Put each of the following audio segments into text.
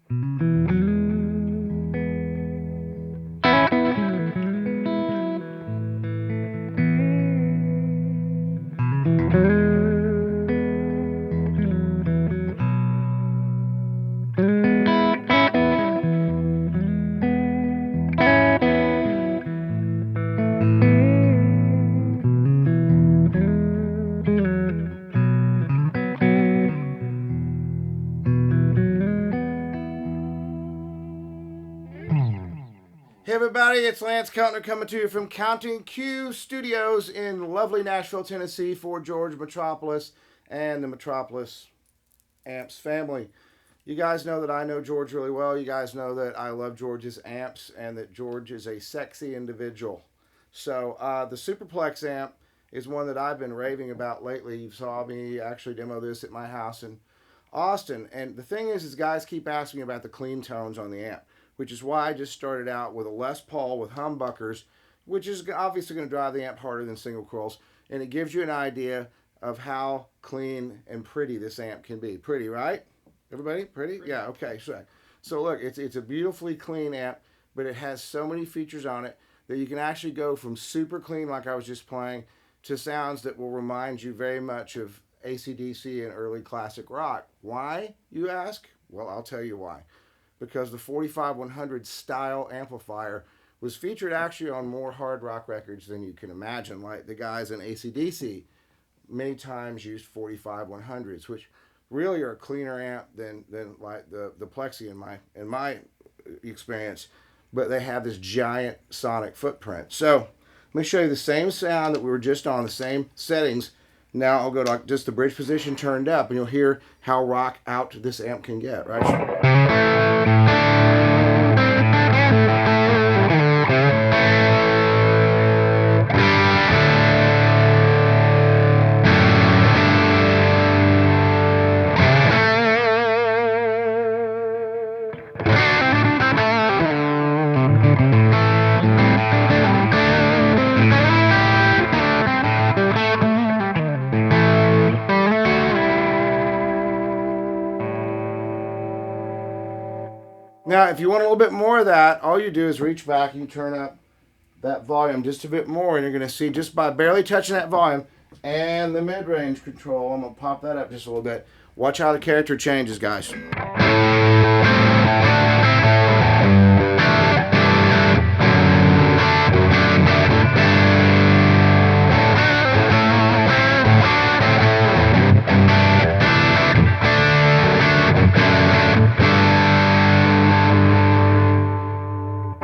Hey everybody, it's Lance Keltner coming to you from County Q Studios in lovely Nashville, Tennessee for George Metropoulos and the Metropoulos Amps family. You guys know that I know George really well. You guys know that I love George's amps and that George is a sexy individual. So the Superplex amp is one that I've been raving about lately. You saw me actually demo this at my house in Austin. And the thing is guys keep asking me about the clean tones on the amp, which is why I just started out with a Les Paul with humbuckers, which is obviously going to drive the amp harder than single coils, and it gives you an idea of how clean and pretty this amp can be. Pretty, right? Everybody, pretty? Yeah, okay. So look, it's a beautifully clean amp, but it has so many features on it that you can actually go from super clean, like I was just playing, to sounds that will remind you very much of AC/DC and early classic rock. Why, you ask? Well, I'll tell you why. Because the 45100 style amplifier was featured actually on more hard rock records than you can imagine. Like the guys in AC/DC many times used 45100s, which really are a cleaner amp than like the Plexi in my experience, but they have this giant sonic footprint. So let me show you the same sound that we were just on, the same settings. Now I'll go to just the bridge position turned up, and you'll hear how rock out this amp can get, right? Now, if you want a little bit more of that, all you do is reach back and you turn up that volume just a bit more, and you're going to see just by barely touching that volume and the mid-range control, I'm going to pop that up just a little bit. Watch how the character changes, guys.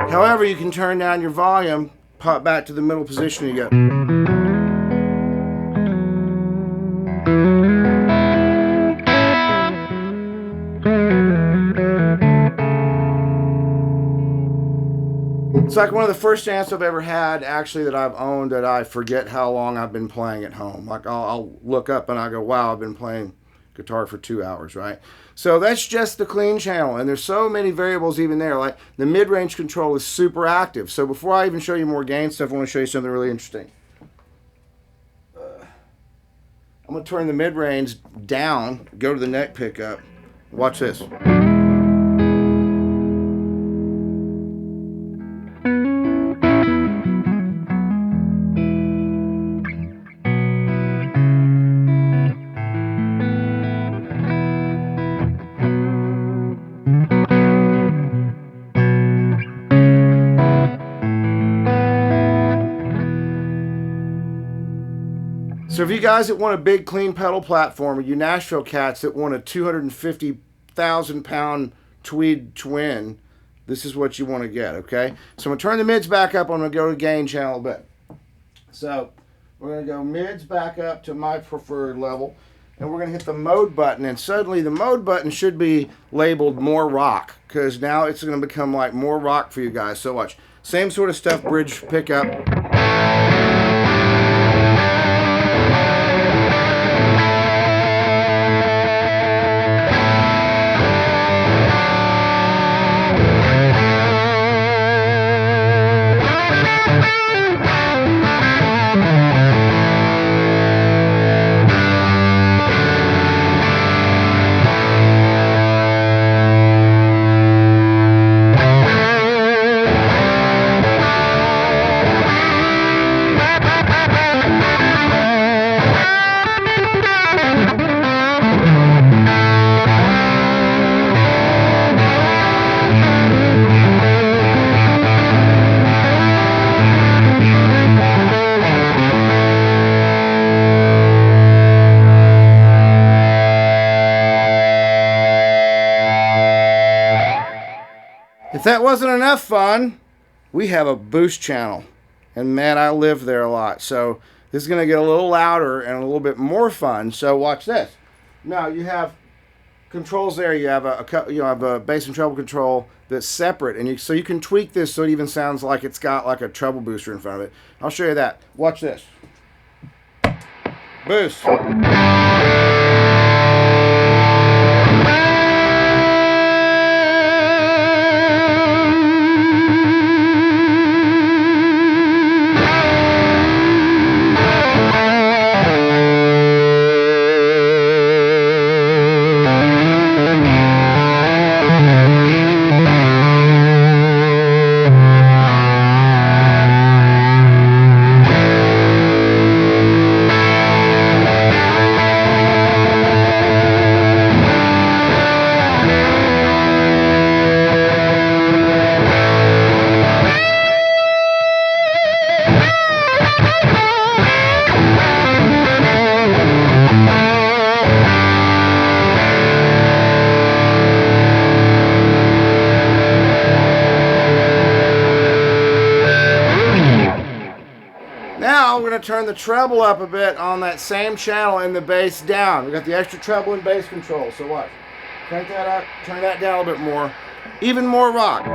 However, you can turn down your volume, pop back to the middle position, you go. It's like one of the first amps I've ever had, actually, that I've owned that I forget how long I've been playing at home. Like I'll look up and I go, wow, I've been playing guitar for 2 hours, right? So that's just the clean channel, and there's so many variables even there. Like the mid-range control is super active. So before I even show you more gain stuff, I want to show you something really interesting. I'm going to turn the mid-range down, go to the neck pickup. Watch this. So if you guys that want a big clean pedal platform, or you Nashville cats that want a 250,000 pound tweed twin, this is what you want to get, okay? So I'm going to turn the mids back up. I'm going to go to gain channel a bit. So we're going to go mids back up to my preferred level, and we're going to hit the mode button, and suddenly the mode button should be labeled more rock, because now it's going to become like more rock for you guys. So watch. Same sort of stuff, bridge pickup. If that wasn't enough fun, we have a boost channel. And man, I live there a lot. So this is going to get a little louder and a little bit more fun. So watch this. Now you have controls there. You have a bass and treble control that's separate, and so you can tweak this so it even sounds like it's got like a treble booster in front of it. I'll show you that. Watch this. Boost. Now we're going to turn the treble up a bit on that same channel and the bass down. We got the extra treble and bass control. So watch. Crank that up, turn that down a bit more. Even more rock.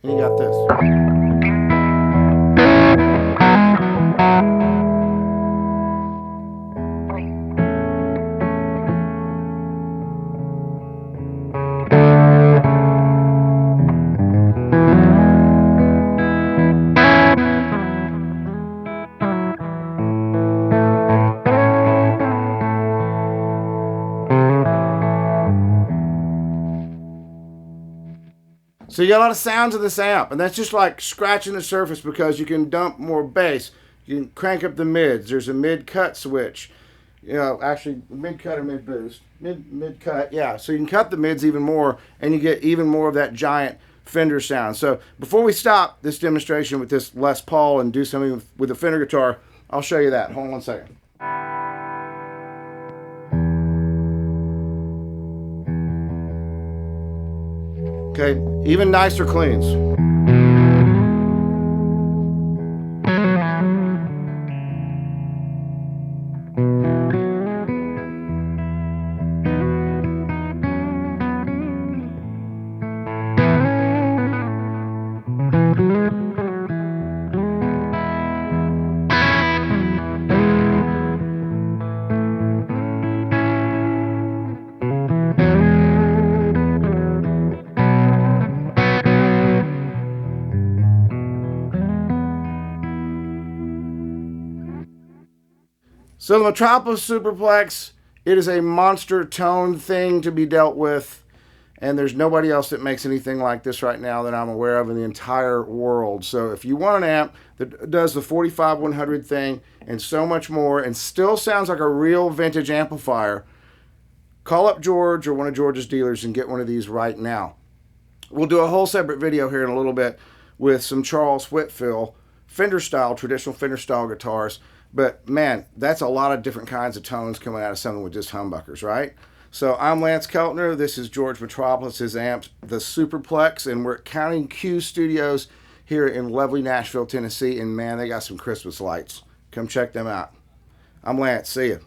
And you got this. So you got a lot of sounds of this amp, and that's just like scratching the surface because you can dump more bass. You can crank up the mids. There's a mid-cut switch. You know, actually, mid-cut or mid-boost. Mid-cut, yeah. So you can cut the mids even more, and you get even more of that giant Fender sound. So before we stop this demonstration with this Les Paul and do something with the Fender guitar, I'll show you that. Hold on 1 second. Okay, even nicer cleans. So the Metropoulos Superplex, it is a monster tone thing to be dealt with, and there's nobody else that makes anything like this right now that I'm aware of in the entire world. So if you want an amp that does the 45-100 thing and so much more and still sounds like a real vintage amplifier, call up George or one of George's dealers and get one of these right now. We'll do a whole separate video here in a little bit with some Charles Whitfill Fender style, traditional Fender style guitars. But man, that's a lot of different kinds of tones coming out of something with just humbuckers, right? So I'm Lance Keltner. This is George Metropoulos' amp, the Superplex, and we're at County Q Studios here in lovely Nashville, Tennessee. And man, they got some Christmas lights. Come check them out. I'm Lance. See you.